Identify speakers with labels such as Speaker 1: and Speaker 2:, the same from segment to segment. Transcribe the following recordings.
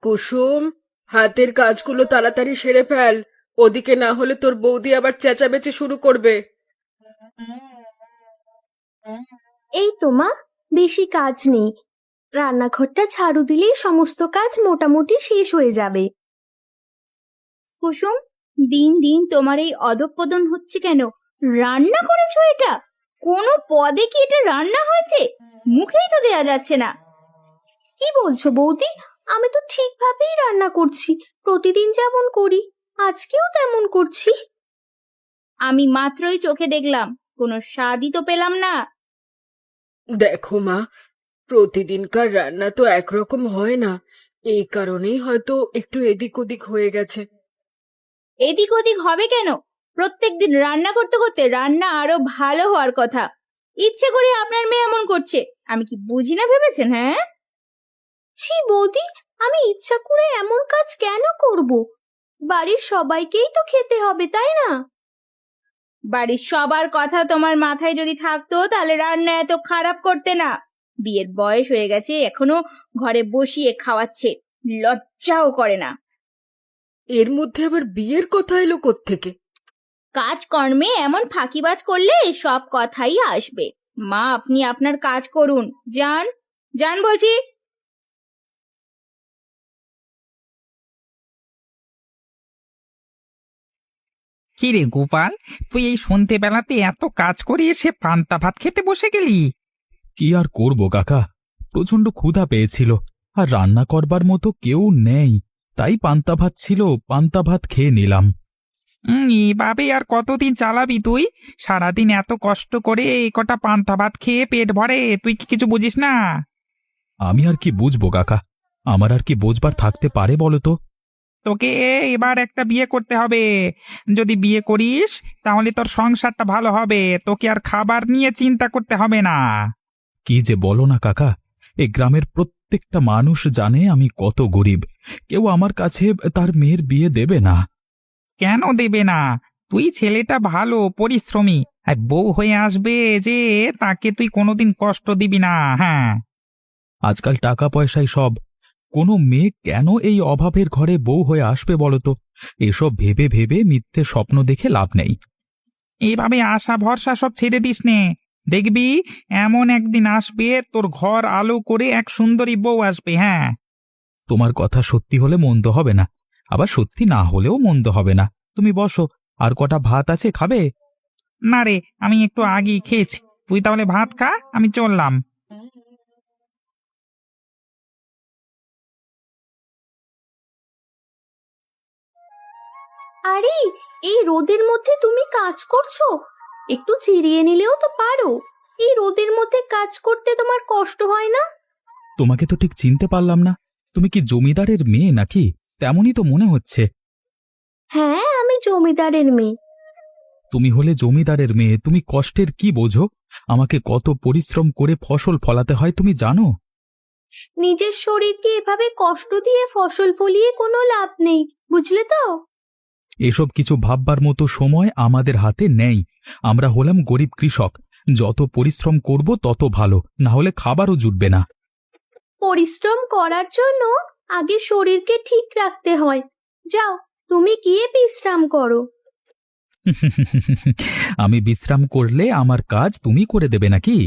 Speaker 1: কুসুম, হাতের কাজগুলো তাড়াতাড়ি সেরে ফেল। ওদিকে না হলে তোর বৌদি আবার চেঁচামেচি শুরু করবে।
Speaker 2: এই তো মা, বেশি কাজ নেই। রান্নাঘরটা ঝাড়ু দিলেই সমস্ত কাজ মোটামুটি শেষ হয়ে যাবে।
Speaker 3: কুসুম, দিন দিন তোমার এই অধঃপতন হচ্ছে কেন? রান্না করেছো এটা? কোনো পদে কি এটা রান্না হয়েছে? মুখেই তো দেয়া যাচ্ছে না।
Speaker 2: কি বলছো বৌদি? আমি তো ঠিকভাবেই রান্না করছি, প্রতিদিন যেমন করি, আজকেও তেমন করছি।
Speaker 3: আমি মাত্রই চোখে দেখলাম, কোনো স্বাদই তো পেলাম না।
Speaker 1: দেখো মা, প্রতিদিনকার রান্না তো একরকম হয় না। এই কারণেই হয়তো একটু এদিক ওদিক হয়ে গেছে।
Speaker 3: এদিক ওদিক হবে কেন? প্রত্যেকদিন রান্না করতে করতে রান্না আরো ভালো হওয়ার কথা। ইচ্ছে করে আপনার মেয়ে এমন করছে, আমি কি বুঝি না ভেবেছেন? হ্যাঁ,
Speaker 2: ছি বৌদি, আমি ইচ্ছা করে এমন কাজ কেন করব? বাড়ির সবাইকেই তো খেতে হবে, তাই না?
Speaker 3: বাড়ির সবার কথা তোমার মাথায় যদি থাকতো তাহলে রান্না এত খারাপ করতে না। বিয়ের বয়স হয়ে গেছে, এখনো ঘরে বসিয়ে খাওয়াচ্ছে, লজ্জাও করে না।
Speaker 1: এর মধ্যে আবার বিয়ের কথা এলো কোত্থেকে?
Speaker 3: কাজকর্মে এমন ফাঁকিবাজ করলে সব কথাই আসবে। মা, আপনি আপনার কাজ করুন, যান যান বলছি।
Speaker 4: কি রে গোপাল, তুই এই সন্ধেবেলাতে এত কাজ করে এসে পান্তা ভাত খেতে বসে গেলি?
Speaker 5: কি আর করব কাকা, প্রচন্ড ক্ষুধা পেয়েছিল, আর রান্না করবার মতো কেউ নেই, তাই পান্তা ভাত ছিল, পান্তা ভাত খেয়ে নিলাম।
Speaker 4: এভাবে আর কতদিন চালাবি তুই? সারাদিন এত কষ্ট করে এই কটা পান্তা ভাত খেয়ে পেট ভরে, তুই কি কিছু বুঝিস না?
Speaker 5: আমি আর কি বুঝবো কাকা, আমার আর কি বোঝবার থাকতে পারে বলো তো?
Speaker 4: তোকে এবার একটা বিয়ে করতে হবে। যদি বিয়ে করিস তাহলে তোর সংসারটা ভালো হবে, তোকে আর খাবার নিয়ে চিন্তা করতে হবে না।
Speaker 5: কি যে বলো না কাকা, এই গ্রামের প্রত্যেকটা মানুষ জানে আমি কত গরিব, কেউ আমার কাছে তার মেয়ের বিয়ে দেবে না।
Speaker 4: কেন দেবে না? তুই ছেলেটা ভালো পরিশ্রমী, আর বউ হয়ে আসবে যে, তাকে তুই কোনোদিন কষ্ট দিবি না। হ্যাঁ,
Speaker 5: আজকাল টাকা পয়সাই সব, কোনো মেয়ে কেন এই অভাবের ঘরে বউ হয়ে আসবে বলো তো? এসব ভেবে ভেবে মিথ্যে স্বপ্ন দেখে লাভ নেই।
Speaker 4: এইভাবে আশা ভরসা সব ছেড়ে দিস নে। দেখবি এমন একদিন আসবে, তোর ঘর আলো করে এক সুন্দরী বউ আসবে। হ্যাঁ,
Speaker 5: তোমার কথা সত্যি হলে মন্দ হবে না, আবার সত্যি না হলেও মন্দ হবে না। তুমি বসো, আর কটা ভাত আছে, খাবে?
Speaker 4: না রে, আমি একটু আগেই খেয়েছি। তুই তাহলে ভাত খা, আমি চললাম।
Speaker 2: আরে, এই রোদের মধ্যে তুমি কাজ করছো? একটু চিরিয়ে নিলেও তো পারো। এই রোদের মধ্যে কাজ করতে তোমার কষ্ট হয় না?
Speaker 5: তোমাকে তো ঠিক চিনতে পারলাম না, তুমি কি জমিদারের মেয়ে নাকি? তেমনই তো মনে হচ্ছে।
Speaker 2: হ্যাঁ, আমি জমিদারের মেয়ে।
Speaker 5: তুমি হলে জমিদারের মেয়ে, তুমি কষ্টের কি বোঝো? আমাকে কত পরিশ্রম করে ফসল ফলাতে হয় তুমি জানো?
Speaker 2: নিজের শরীরকে এভাবে কষ্ট দিয়ে ফসল ফলিয়ে কোনো লাভ নেই, বুঝলে তো?
Speaker 5: এসব কিছু ভাববার মতো সময় আমাদের হাতে নেই। আমরা হলাম গরিব কৃষক, যত পরিশ্রম করব তত ভালো, না হলে খাবারও জুটবে না।
Speaker 2: পরিশ্রম করার জন্য আগে শরীরকে ঠিক রাখতে হয়। যাও, তুমি গিয়ে বিশ্রাম করো।
Speaker 5: আমি বিশ্রাম করলে আমার কাজ তুমি করে দেবে নাকি?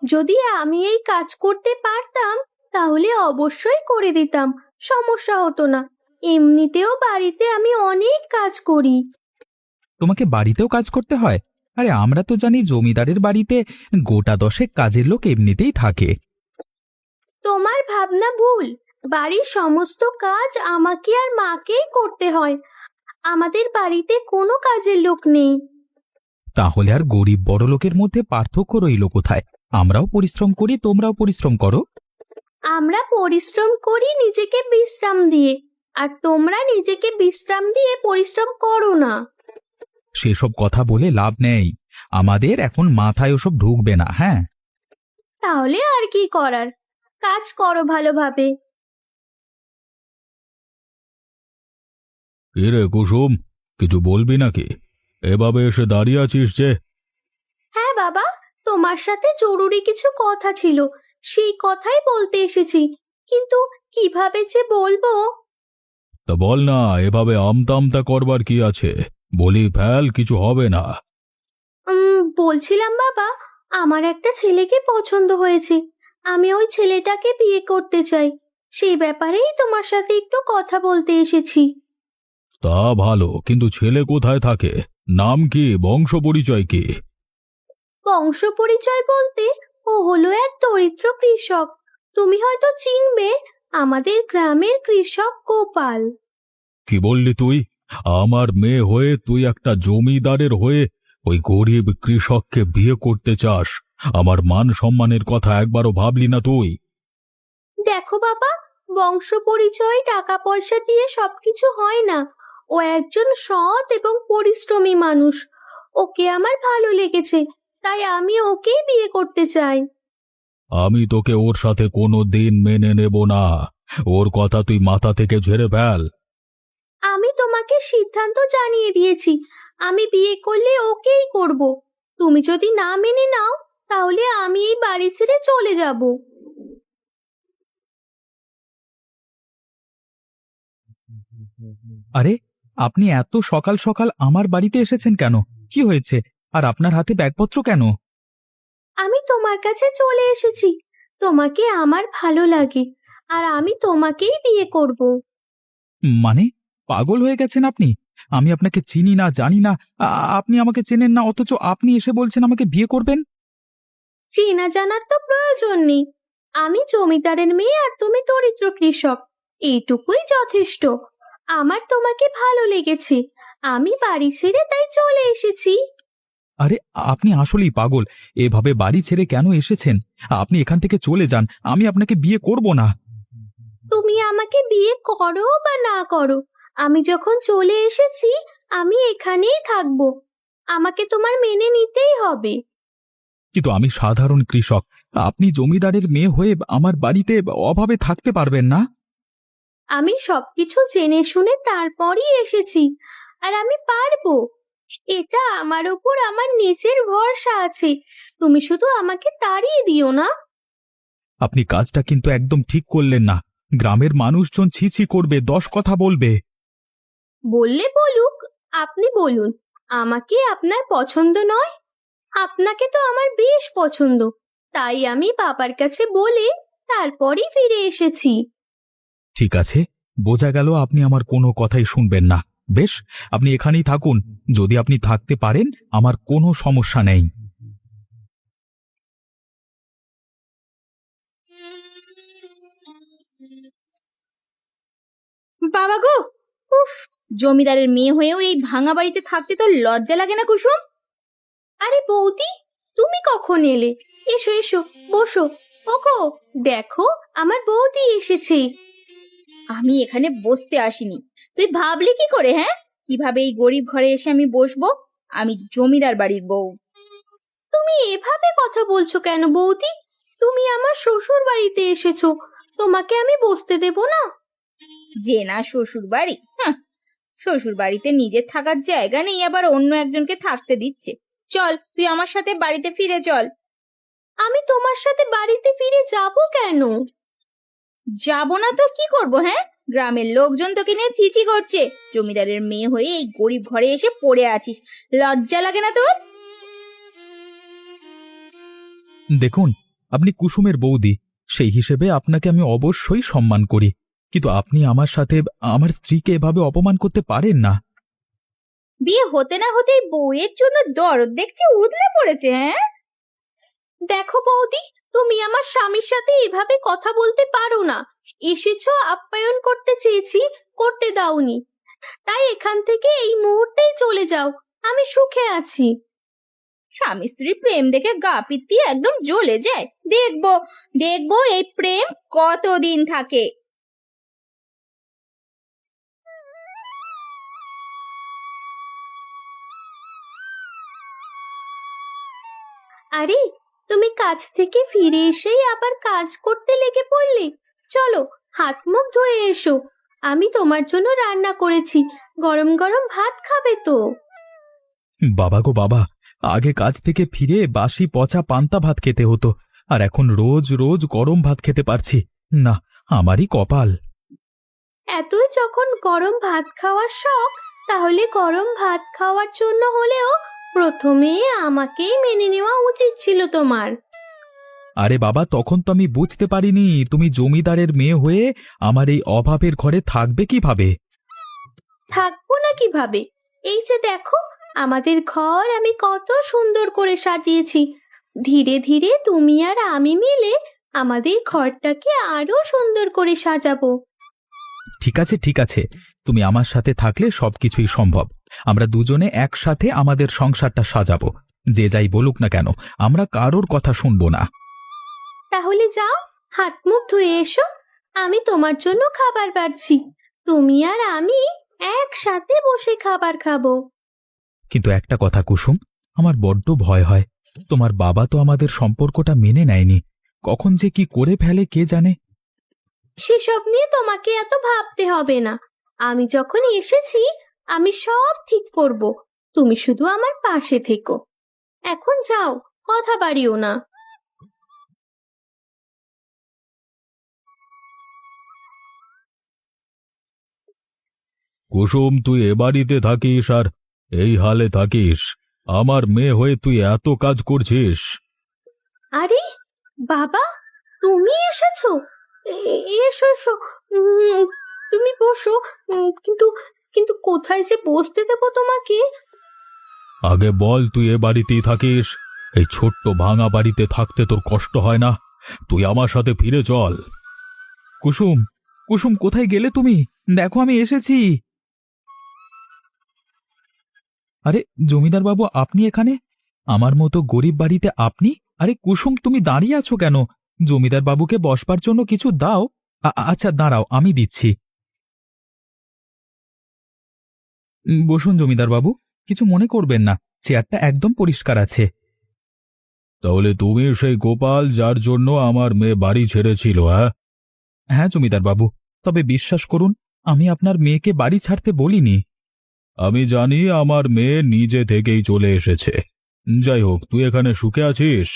Speaker 2: যদি আমি এই কাজ করতে পারতাম তাহলে অবশ্যই করে দিতাম, সমস্যা হতো না। এমনিতেও বাড়িতে আমি অনেক কাজ করি।
Speaker 5: তোমাকে বাড়িতেও কাজ করতে হয়? আরে আমরা তো জানি জমিদারের বাড়িতে গোটা দশেক কাজের লোক এমনিতেই থাকে।
Speaker 2: তোমার ভাবনা ভুল। বাড়ির সমস্ত কাজ আমাকে আর মাকেই করতে হয়। আমাদের বাড়িতে কোনো কাজের লোক নেই।
Speaker 5: তাহলে আর গরিব বড় লোকের মধ্যে পার্থক্য রইল কোথায়? আমরাও পরিশ্রম করি, তোমরাও পরিশ্রম করো।
Speaker 2: আমরা পরিশ্রম করি নিজেকে বিশ্রাম দিয়ে, আর তোমরা নিজেকে বিশ্রাম দিয়ে পরিশ্রম করো না।
Speaker 5: সেসব কথা বলে লাভ নেই, আমাদের এখন মাথায় ওসব ঢুকবে না। হ্যাঁ,
Speaker 2: তাহলে আর কি করার, কাজ করো ভালোভাবে।
Speaker 5: রে কুসুম, কিছু বলবি নাকি? এভাবে এসে দাঁড়িয়ে আছিস যে?
Speaker 2: হ্যাঁ বাবা, তোমার সাথে জরুরি কিছু কথা ছিল, সেই কথাই বলতে এসেছি। কিন্তু কিভাবে যে বলবো।
Speaker 5: তা বল না, এভাবে আমতা আমতা করবার কি আছে? বলি ফেল, কিছু হবে না।
Speaker 2: বলছিলাম বাবা, আমার একটা ছেলেকে পছন্দ হয়েছে। আমি ওই ছেলেটাকে বিয়ে করতে চাই। সেই ব্যাপারেই তোমার সাথে একটু কথা বলতে এসেছি।
Speaker 5: তা ভালো, কিন্তু ছেলে কোথায় থাকে? নাম কি, বংশ পরিচয় কি?
Speaker 2: বংশ পরিচয় বলতে ও হলো এক দরিদ্র কৃষক। তুমি হয়তো চিনবে, আমাদের গ্রামের কৃষক গোপাল।
Speaker 5: কি বললি তুই? আমার মেয়ে হয়ে তুই একটা জমিদারের হয়ে ওই গরিব কৃষককে বিয়ে করতে চাস? আমার মান সম্মানের কথা একবারও ভাবলি না তুই?
Speaker 2: দেখো বাবা, বংশ পরিচয় টাকা পয়সা দিয়ে সবকিছু হয় না। ও একজন সৎ এবং পরিশ্রমী মানুষ। ওকে আমার ভালো লেগেছে, তাই আমি ওকেই বিয়ে করতে চাই।
Speaker 5: আমি তোকে ওর সাথে কোনো দিন মেনে নেব না। ওর কথা তুই মাথা থেকে ঝেড়ে ফেল।
Speaker 2: আমি তোমাকে সিদ্ধান্ত জানিয়ে দিয়েছি, আমি বিয়ে করলে ওকেই করব। তুমি যদি না মেনে নাও, তাহলে আমি এই বাড়ি ছেড়ে চলে যাব।
Speaker 5: আরে, আপনি এত সকাল সকাল আমার বাড়িতে এসেছেন কেন? কি হয়েছে? আর আপনার হাতে ব্যাগপত্র কেন?
Speaker 2: আমি তোমার কাছে চলে এসেছি। তোমাকে আমার ভালো লাগে, আর আমি তোমাকেই বিয়ে করব।
Speaker 5: মানে, পাগল হয়ে গেছেন আপনি? আমি আপনাকে চিনি না, জানি না। আপনি আমাকে চেনেন না, অথচ আপনি এসে বলছেন আমাকে বিয়ে করবেন?
Speaker 2: চেনা জানার তো প্রয়োজন নেই। আমি জমিদারের মেয়ে আর তুমি দরিদ্র কৃষক, এইটুকুই যথেষ্ট। আমার তোমাকে ভালো লেগেছে, আমি বাড়ি ছেড়ে তাই চলে এসেছি।
Speaker 5: আরে, আপনি আসলেই পাগল। এভাবে বাড়ি ছেড়ে কেন এসেছেন? আপনি এখান থেকে চলে যান, আমি আপনাকে বিয়ে করব না।
Speaker 2: তুমি আমাকে বিয়ে করো বা না করো, আমি যখন চলে এসেছি আমি এখানেই থাকবো। আমাকে তোমার মেনে নিতেই হবে।
Speaker 5: কিন্তু আমি সাধারণ কৃষক, আপনি জমিদারের মেয়ে হয়ে আমার বাড়িতে অভাবে থাকতে পারবেন না।
Speaker 2: আমি সবকিছু জেনে শুনে তারপরই এসেছি, আর আমি পারবো। এটা আমার উপর আমার নিজের ভরসা আছে। তুমি শুধু আমাকে তাড়িয়ে দিও না।
Speaker 5: আপনি কাজটা কিন্তু একদম ঠিক করলেন না। গ্রামের মানুষজন ছি ছি করবে, 10 কথা বলবে।
Speaker 2: বললে বলুক, আপনি বলুন, আমাকে আপনার পছন্দ নয়? আপনাকে তো আমার বেশ পছন্দ, তাই আমি বাবার কাছে বলে তারপরই ফিরে এসেছি।
Speaker 5: ঠিক আছে, বোঝা গেল আপনি আমার কোনো কথাই শুনবেন না। বেশ, আপনি এখানেই থাকুন। যদি আপনি থাকতে পারেন, আমার কোনো সমস্যা নেই।
Speaker 3: বাবা গো, উফ, জমিদারের মেয়ে হয়েও এই ভাঙা বাড়িতে থাকতে তো লজ্জা লাগে না কুসুম?
Speaker 2: আরে বৌদি, তুমি কখন এলে? এসো এসো, বসো। ওগো, দেখো আমার বৌদি এসেছে।
Speaker 3: আমি এখানে বসতে আসিনি। তুই ভাবলি কি করে, হ্যাঁ? কিভাবে এই গরিব ঘরে এসে আমি বসবো? আমি জমিদার বাড়ির বউ।
Speaker 2: তুমি এভাবে কথা বলছো কেন বৌদি? তুমি আমার শ্বশুর বাড়িতে এসেছো, তোমাকে আমি বসতে দেব না?
Speaker 3: যে না শ্বশুর বাড়ি, হ্যাঁ, শ্বশুর বাড়িতে নিজের থাকার জায়গা নেই, আবার অন্য একজনকে থাকতে দিচ্ছে। চল, তুই আমার সাথে বাড়িতে ফিরে চল।
Speaker 2: আমি তোমার সাথে বাড়িতে ফিরে যাব কেন?
Speaker 3: যাবো না তো কি করব, হ্যাঁ? গ্রামের লোকজন তোকে নিয়ে চিচি করছে। জমিদারের মেয়ে হয়ে এই গরিব ঘরে এসে পড়ে আছিস, লজ্জা লাগে না তোর?
Speaker 5: দেখুন, আপনি কুসুমের বৌদি, সেই হিসেবে আপনাকে আমি অবশ্যই সম্মান করি। কিন্তু আপনি আমার সাথে আমার স্ত্রীকে এভাবে অপমান করতে পারেন না।
Speaker 3: বিয়ে হতে না হতেই বউয়ের জন্য দরদ দেখছি উদলে পড়েছে, হ্যাঁ?
Speaker 2: দেখো বৌদি, তুমি আমার স্বামীর সাথে এভাবে কথা বলতে পারো না। এসেছো, আপ্যায়ন করতে চেয়েছি, করতে দাওনি, তাই এখান থেকে এই মুহূর্তেই চলে যাও। আমি সুখে আছি।
Speaker 3: স্বামী স্ত্রী প্রেম দেখে গা পিত্তি একদম জ্বলে যায়। দেখবো দেখবো এই প্রেম কতদিন থাকে।
Speaker 2: আরে, তুমি কাজ থেকে ফিরে এসেই আবার কাজ করতে লেগে পড়লে। চলো, হাত মুখ ধুয়ে এসো। আমি তোমার জন্য রান্না করেছি, গরম গরম ভাত খাবে তো?
Speaker 5: বাবা গো বাবা, আগে কাজ থেকে ফিরে বাসি পচা পান্তা ভাত খেতে হতো, আর এখন রোজ রোজ গরম ভাত খেতে পারছি। না, আমারই কপাল।
Speaker 2: এতই যখন গরম ভাত খাওয়ার শখ, তাহলে গরম ভাত খাওয়ার জন্য হলেও প্রথমে আমাকেই মেনে নেওয়া উচিত ছিল তোমার।
Speaker 5: আরে বাবা, তখন তো আমি বুঝতে পারিনি তুমি জমিদারের মেয়ে হয়ে আমার এই অভাবের ঘরে থাকবে কিভাবে।
Speaker 2: থাকবো না কিভাবে? এই যে দেখো, আমাদের ঘর আমি কত সুন্দর করে সাজিয়েছি। ধীরে ধীরে তুমি আর আমি মিলে আমাদের ঘরটাকে আরো সুন্দর করে সাজাবো।
Speaker 5: ঠিক আছে ঠিক আছে, তুমি আমার সাথে থাকলে সবকিছুই সম্ভব। আমরা দুজনে একসাথে আমাদের সংসারটা সাজাবো। যে যাই বলুক না কেন, আমরা কারোর কথা শুনবো না।
Speaker 2: তাহলে যাও, হাত মুখ ধুয়ে এসো। আমি তোমার জন্য খাবার বাড়ছি। তুমি আর আমি একসাথে বসে খাবার খাবো।
Speaker 5: কিন্তু একটা কথা কুসুম, আমার বড্ড ভয় হয়। তোমার বাবা তো আমাদের সম্পর্কটা মেনে নেয়নি, কখন যে কি করে ফেলে কে জানে।
Speaker 2: সেসব নিয়ে তোমাকে এত ভাবতে হবে না। আমি যখন এসেছি, আমি সব ঠিক করব। তুমি শুধু আমার পাশে থেকো। এখন যাও, কথা বাড়িও না।
Speaker 5: কুসুম, তুই এ বাড়িতে থাকিস আর এই হালে থাকিস? আমার মেয়ে হয়ে তুই এত কাজ করছিস?
Speaker 2: আরে বাবা, তুমি এসেছো? এসো এসো। উম, তুমি বসো। কিন্তু কিন্তু কোথায় যে বসতে দেবো তোমাকে?
Speaker 5: আগে বল, তুই এ বাড়িতেই থাকিস? এই ছোট্ট ভাঙা বাড়িতে থাকতে তোর কষ্ট হয় না? তুই আমার সাথে ফিরে চল। কুসুম, কুসুম, কোথায় গেলে তুমি? দেখো আমি এসেছি। আরে জমিদার বাবু, আপনি এখানে? আমার মতো গরিব বাড়িতে আপনি? আরে কুসুম, তুমি দাঁড়িয়ে আছো কেন? জমিদার বাবুকে বসবার জন্য কিছু দাও। আচ্ছা দাঁড়াও, আমি দিচ্ছি। বসুন জমিদার বাবু, কিছু মনে করবেন না, চেয়ারটা একদম পরিষ্কার আছে। তাহলে তুমি সেই গোপাল যার জন্য আমার মেয়ে বাড়ি ছেড়েছিল? হ্যাঁ জমিদার বাবু, তবে বিশ্বাস করুন, আমি আপনার মেয়েকে বাড়ি ছাড়তে বলিনি। আমি জানি আমার মেয়ে নিজে থেকেই চলে এসেছে। যাই হোক, তুই এখানে সুখে আছিস?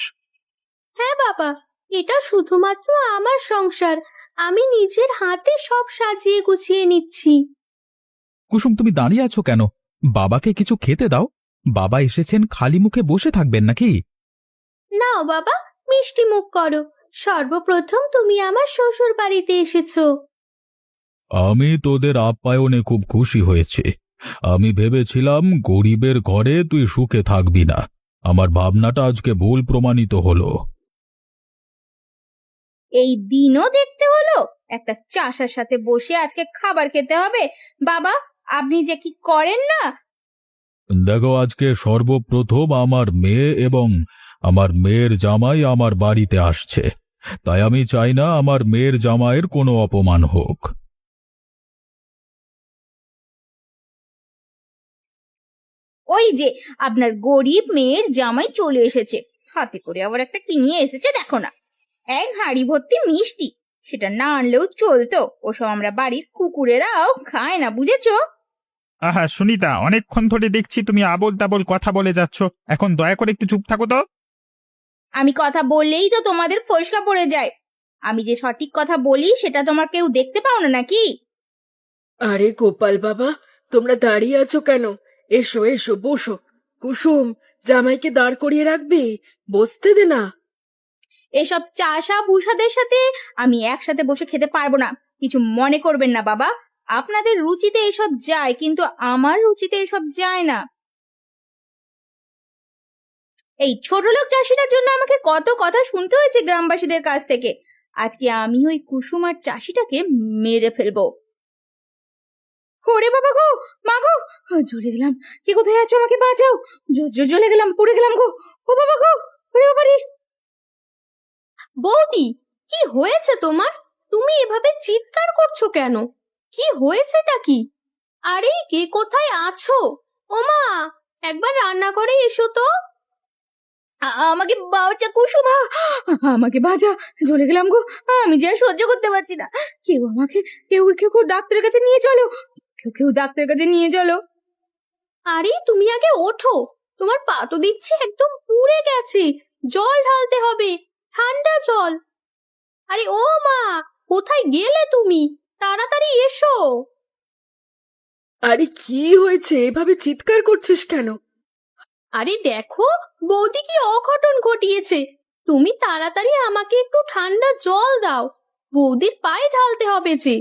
Speaker 2: হ্যাঁ বাবা, এটা শুধুমাত্র আমার সংসার। আমি নিজের হাতে সব সাজিয়ে গুছিয়ে নিচ্ছি।
Speaker 5: কুসুম, তুমি দাঁড়িয়ে আছো কেন? বাবাকে কিছু খেতে দাও। বাবা এসেছেন, খালি মুখে বসে থাকবেন নাকি?
Speaker 2: নাও বাবা, মিষ্টি মুখ করো। সর্বপ্রথম তুমি আমার শ্বশুর বাড়িতে এসেছো।
Speaker 5: আমি তোদের আপ্যায়নে খুব খুশি হয়েছি। আমি ভেবেছিলাম গরিবের ঘরে তুই সুখে থাকবি না। আমার ভাবনাটা আজকে ভুল প্রমাণিত হলো।
Speaker 3: এই দিনও দেখতে হলো একটা চাষার সাথে বসে আজকে খাবার খেতে হবে। বাবা, আপনি যে কি করেন না!
Speaker 5: দেখো, আজকে সর্বপ্রথম আমার মেয়ে এবং আমার মেয়ের জামাই আমার বাড়িতে আসছে, তাই আমি চাই না আমার মেয়ের জামাইয়ের কোনো অপমান হোক।
Speaker 3: ওই যে আপনার গরিব মেয়ের জামাই চলে এসেছে, হাতে করে আবার একটা কি নিয়ে এসেছে দেখো না, এক হাঁড়ি ভর্তি মিষ্টি। সেটা না আনলেও চলতো, ওসব আমরা বাড়ির কুকুরেরাও খায় না, বুঝেছো?
Speaker 4: আহা সুনিতা, অনেকক্ষণ ধরে দেখছি তুমি আবোল তাবোল কথা বলে যাচ্ছ। এখন দয়া করে একটু চুপ থাকো তো।
Speaker 3: আমি কথা বললেই তো তোমাদের ফসকা পড়ে যায়। আমি যে সঠিক কথা বলি সেটা তোমার কেউ দেখতে পাও না নাকি?
Speaker 1: আরে গোপাল বাবা, তোমরা দাঁড়িয়ে আছো কেন? এসো এসো, বসো। কুসুম, জামাইকে দাঁড় করিয়ে রাখবি? বসতে দে না।
Speaker 3: এসব চাষা ভুষাদের সাথে আমি একসাথে বসে খেতে পারবো না। কিছু মনে করবেন না বাবা, আপনাদের রুচিতে এসব যায়, কিন্তু আমার রুচিতে এসব যায় না। এই ছোট লোক চাষিটার জন্য আমাকে কত কথা শুনতে হয়েছে গ্রামবাসীদের কাছ থেকে। আজকে আমি ওই কুসুম আর চাষিটাকে মেরে ফেলবো। ওরে বাবা গো, মা গো, জ্বলে গেলাম। কে কোথায় আছো? আমাকে বাঁচাও। জ্বলে গেলাম, পুড়ে গেলাম গো। ও বাবা গো, ওরে বাবা রে!
Speaker 2: বৌদি, কি হয়েছে তোমার? তুমি এভাবে চিৎকার করছো কেন? কি হয়েছেটা কি? আরে কে কোথায় আছো? ওমা, একবার রান্নাঘরে এসো তো।
Speaker 3: আমাকে বাঁচা কুসুমা, আমাকে বাঁচা। জ্বলে গেলাম গো, আমি যে আর সহ্য করতে পারছি না। কেউ আমাকে, কেউ ডাক্তারের কাছে নিয়ে চলো। কেউ ডাক্তারের কাছে নিয়ে চলো।
Speaker 2: আরে তুমি আগে ওঠো। তোমার পা তো দেখছি একদম পুড়ে গেছে। জল ঢালতে হবে, ঠান্ডা জল। আরে ও মা, কোথায় গেলে তুমি? তাড়াতাড়ি এসো।
Speaker 1: আরে কি হয়েছে, এভাবে চিৎকার করছিস কেন?
Speaker 2: আরে দেখো, বৌদি কি অঘটন ঘটিয়েছে। তুমি তাড়াতাড়ি আমাকে একটু ঠান্ডা জল দাও, বৌদির পায়ে ঢালতে হবে যে।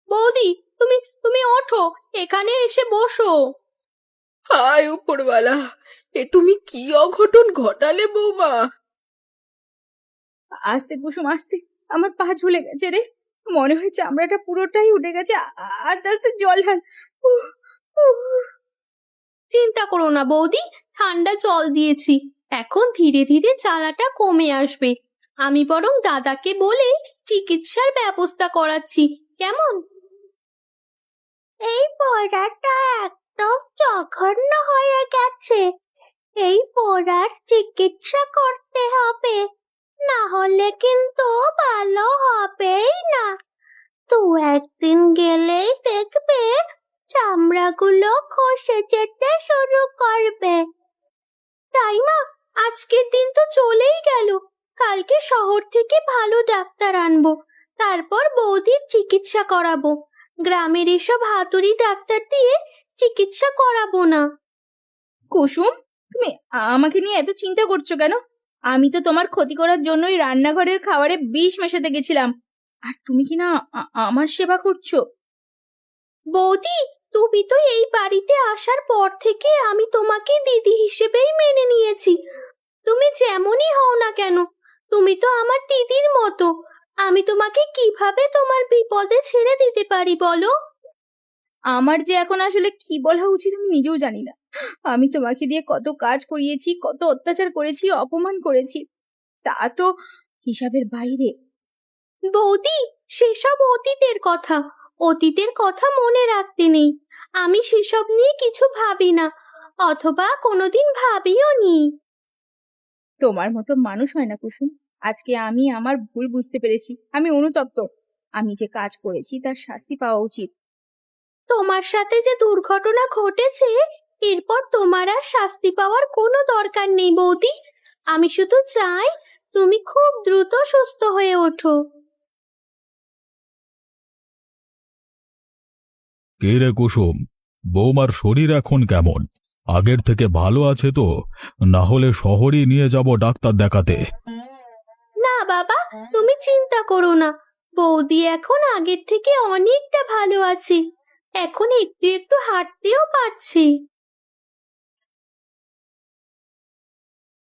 Speaker 2: বৌদি, তুমি তুমি ওঠো, এখানে এসে বসো।
Speaker 1: হায় উপরওয়ালা, এ তুমি কি অঘটন ঘটালে বৌমা?
Speaker 3: আস্তে কুসুম আস্তে, আমার পা ঝুলে গেছে রে, মনে হয় চামড়াটা পুরোটাই উঠে গেছে। আস্তে আস্তে জল ঢাল। উহ, উহ।
Speaker 2: চিন্তা করো না বৌদি, ঠান্ডা জল দিয়েছি, এখন ধীরে ধীরে জ্বালাটা কমে আসবে। আমি বরং দাদাকে বলে চিকিৎসার ব্যবস্থা করাচ্ছি, কেমন? এই পোড়াটা একদম জঘন্য হয়ে গেছে, এই পোড়ার চিকিৎসা করতে হবে, না হলে কিন্তু ভালো হবেই না। তো একদিন গেলেই দেখবে চামড়াগুলো খসে যেতে শুরু করবে। তাই মা, আজকের দিন তো চলেই গেল, কালকে শহর থেকে ভালো ডাক্তার আনবো, তারপর বৌদির চিকিৎসা করাবো। গ্রামের এসব হাতুড়ি ডাক্তার দিয়ে চিকিৎসা করাবো না।
Speaker 3: কুসুম, তুমি আমাকে নিয়ে এত চিন্তা করছো কেন? আমি তো তোমার ক্ষতি করার জন্যই রান্নাঘরের খাবারে বিষ মেশাতে গেছিলাম, আর তুমি কি না আমার সেবা করছো?
Speaker 2: বৌদি, তুমি তো এই বাড়িতে আসার পর থেকে আমি তোমাকে দিদি হিসেবেই মেনে নিয়েছি। তুমি যেমনই হও না কেন, তুমি তো আমার দিদির মতো। আমি তোমাকে কিভাবে তোমার বিপদে ছেড়ে দিতে পারি বলো?
Speaker 3: আমার যে এখন আসলে কি বলা উচিত আমি নিজেও জানি না। আমি তোমাকে দিয়ে কত কাজ করিয়েছি, কত অত্যাচার করেছি, অপমান করেছি, তা তো হিসাবের বাইরে।
Speaker 2: বৌদি, সেসব অতীতের কথা, অতীতের কথা মনে রাখতে নেই। আমি সেসব নিয়ে কিছু ভাবি না, অথবা কোনোদিন ভাবিও নি।
Speaker 3: তোমার মতো মানুষ হয় না কুসুম। আজকে আমি আমার ভুল বুঝতে পেরেছি, আমি অনুতপ্ত। আমি যে কাজ করেছি তার শাস্তি পাওয়া উচিত।
Speaker 2: তোমার সাথে যে দুর্ঘটনা ঘটেছে, এরপর তোমার আর শাস্তি পাওয়ার কোনো দরকার নেই বৌদি। আমি শুধু চাই তুমি খুব দ্রুত সুস্থ হয়ে ওঠো।
Speaker 5: কে রে কুসুম, বৌমার শরীর এখন কেমন? আগের থেকে ভালো আছে তো? না হলে শহরেই নিয়ে যাব ডাক্তার দেখাতে।
Speaker 2: না বাবা, তুমি চিন্তা করো না, বৌদি এখন আগের থেকে অনেকটা ভালো আছে, এখন একটু একটু হাঁটতেও পারছি।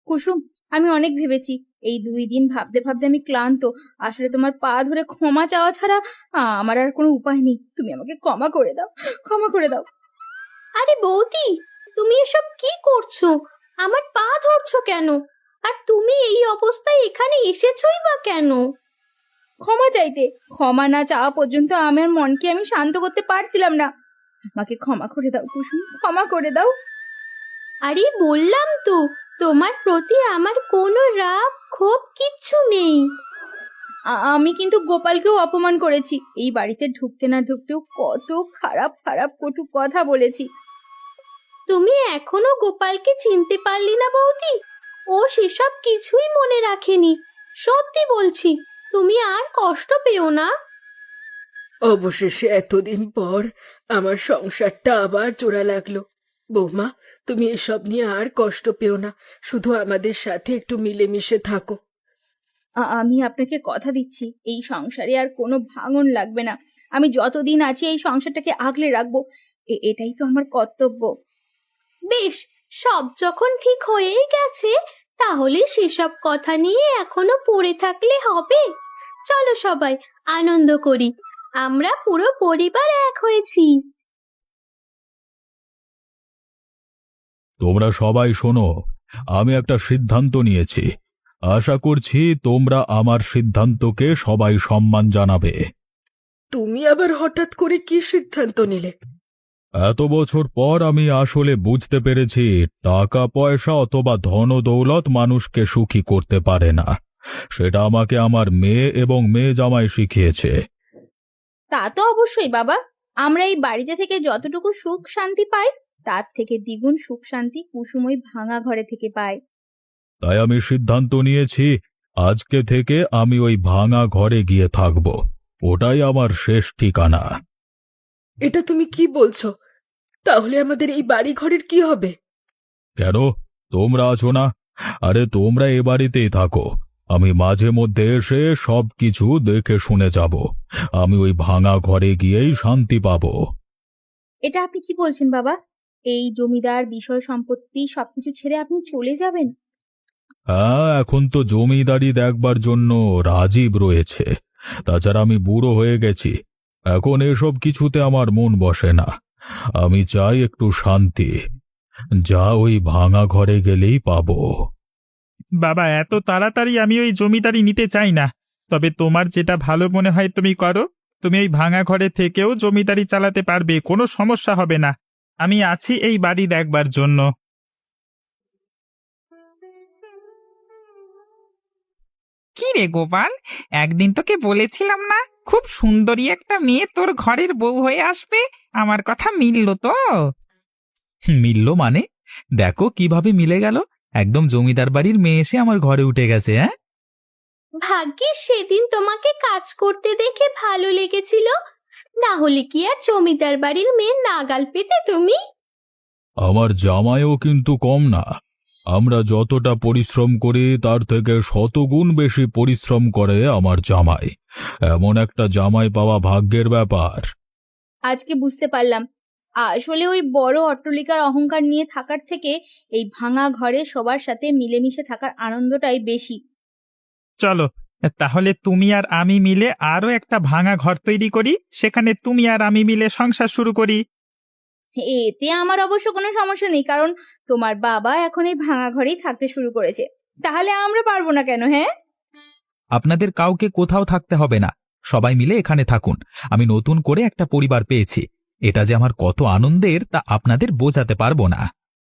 Speaker 3: কুসুম, আমি অনেক ভেবেছি, এই 2 দিন ভাবতে ভাবতে আমি ক্লান্ত। আসলে তোমার পা ধরে ক্ষমা চাওয়া ছাড়া আমার আর কোনো উপায় নেই। তুমি আমাকে ক্ষমা করে দাও, ক্ষমা করে দাও।
Speaker 2: আরে বৌদি, তুমি এসব কি করছো? আমার পা ধরছো কেন? আর তুমি এই অবস্থায় এখানে এসেছোই বা কেন?
Speaker 3: ক্ষমা চাইতে, ক্ষমা না চাওয়া পর্যন্ত আমার মনকে আমি শান্ত করতে পারছিলাম না। আমাকে ক্ষমা করে দাও কুসুম, ক্ষমা করে দাও।
Speaker 2: আরে বললাম তো, তোমার প্রতি আমার কোনো রাগ ক্ষোভ কিচ্ছু নেই।
Speaker 3: আমি কিন্তু গোপালকেও অপমান করেছি, এই বাড়িতে ঢুকতে না ঢুকতেও কত খারাপ খারাপ কটু কথা বলেছি।
Speaker 2: তুমি এখনো গোপালকে চিনতে পারলি না বৌদি? ও সেসব কিছুই মনে রাখেনি। সত্যি বলছি, তুমি আর কষ্ট পেও না।
Speaker 1: অবশেষে এতদিন পর আমার সংসারটা আবার জোড়া লাগলো। বৌমা, তুমি এসব নিয়ে আর কষ্ট পেও না, শুধু আমাদের সাথে একটু মিলেমিশে থাকো।
Speaker 3: আমি আপনাকে কথা দিচ্ছি, এই সংসারে আর কোনো ভাঙন লাগবে না। আমি যতদিন আছি এই সংসারটাকে আগলে রাখবো, এটাই তো আমার কর্তব্য।
Speaker 2: বেশ, সব যখন ঠিক হয়েই গেছে, তাহলে সেসব কথা নিয়ে এখনো পড়ে থাকলে হবে? চলো সবাই আনন্দ করি, আমরা পুরো পরিবার এক হয়েছি।
Speaker 5: তোমরা সবাই শোনো, আমি একটা সিদ্ধান্ত নিয়েছি। আশা করছি তোমরা আমার সিদ্ধান্তকে সবাই সম্মান জানাবে।
Speaker 1: তুমি আবার হঠাৎ করে কি সিদ্ধান্ত নিলে?
Speaker 5: এত বছর পর আমি আসলে বুঝতে পেরেছি, টাকা পয়সা অথবা ধন দৌলত মানুষকে সুখী করতে পারে না। সেটা আমাকে আমার মেয়ে এবং মেয়ে জামাই শিখিয়েছে।
Speaker 3: তা তো অবশ্যই বাবা, আমরা এই বাড়িতে থেকে যতটুকু সুখ শান্তি পাই, তার থেকে দ্বিগুণ সুখ শান্তি কুসুম ওই ভাঙা ঘরে থেকে পায়।
Speaker 5: তাই আমি সিদ্ধান্ত নিয়েছি, আজকে থেকে আমি ওই ভাঙা ঘরে গিয়ে থাকব। ওটাই আমার শেষ ঠিকানা।
Speaker 1: এটা তুমি কি বলছো? তাহলে আমাদের এই বাড়ি ঘরের কি হবে?
Speaker 5: কেন, তোমরা আছো না? আরে তোমরা এ বাড়িতেই থাকো, আমি মাঝে মধ্যে এসে সবকিছু দেখে শুনে যাব। আমি ওই ভাঙা ঘরে গিয়েই শান্তি পাবো।
Speaker 3: এটা আপনি কি বলছেন বাবা? এই জমিদার বিষয় সম্পত্তি সবকিছু ছেড়ে আপনি চলে যাবেন?
Speaker 5: হ্যাঁ, এখন তো জমিদারি দেখবার জন্য রাজীব রয়েছে। তাছাড়া আমি বুড়ো হয়ে গেছি, এখন এসব কিছুতে আমার মন বসে না। আমি চাই একটু শান্তি, যা ওই ভাঙা ঘরে গেলেই পাবো।
Speaker 4: বাবা, এত তাড়াতাড়ি আমি ওই জমিদারি নিতে চাই না। তবে তোমার যেটা ভালো মনে হয় তুমি করো। তুমি এই ভাঙা ঘরে থেকেও জমিদারি চালাতে পারবে, কোনো সমস্যা হবে না। আমি আছি এই বাড়ি দেখবার জন্য। কি রে গোপাল, একদিন তোকে বলেছিলাম না খুব সুন্দরী একটা মেয়ে তোর ঘরের বউ হয়ে আসবে? আমার কথা মিলল তো?
Speaker 5: মিলল মানে? দেখো কিভাবে মিলে গেল, একদম জমিদার বাড়ির মেয়ে এসে আমার ঘরে উঠে গেছে। হ্যাঁ,
Speaker 2: ভাগ্যিস সেদিন তোমাকে কাজ করতে দেখে ভালো লেগেছিল, না হলে কি আর জমিদার বাড়ির মেয়ে নাগাল পেতে তুমি?
Speaker 5: আমার জামাইও কিন্তু কম না। আমরা যতটা পরিশ্রম করি তার থেকে শতগুণ বেশি পরিশ্রম করে আমার জামাই। এমন একটা জামাই পাওয়া ভাগ্যের ব্যাপার।
Speaker 3: আজকে বুঝতে পারলাম, আসলে ওই বড় অট্টালিকার অহংকার নিয়ে থাকার থেকে এই ভাঙা ঘরে সবার সাথে মিলেমিশে থাকার আনন্দটাই বেশি।
Speaker 4: চলো, তাহলে তুমি আর আমি মিলে আরো একটা ভাঙা ঘর তৈরি করি, সেখানে তুমি আর আমি মিলে সংসার শুরু করি।
Speaker 3: এতে আমার অবশ্য কোনো সমস্যা নেই, কারণ তোমার বাবা এখন এই ভাঙা ঘরেই থাকতে শুরু করেছে। তাহলে আমরা পারবো না কেন? হ্যাঁ,
Speaker 5: আপনাদের কাউকে কোথাও থাকতে হবে না, সবাই মিলে এখানে থাকুন। আমি নতুন করে একটা পরিবার পেয়েছি, এটা যে আমার কত আনন্দের তা আপনাদের বোঝাতে পারবো না।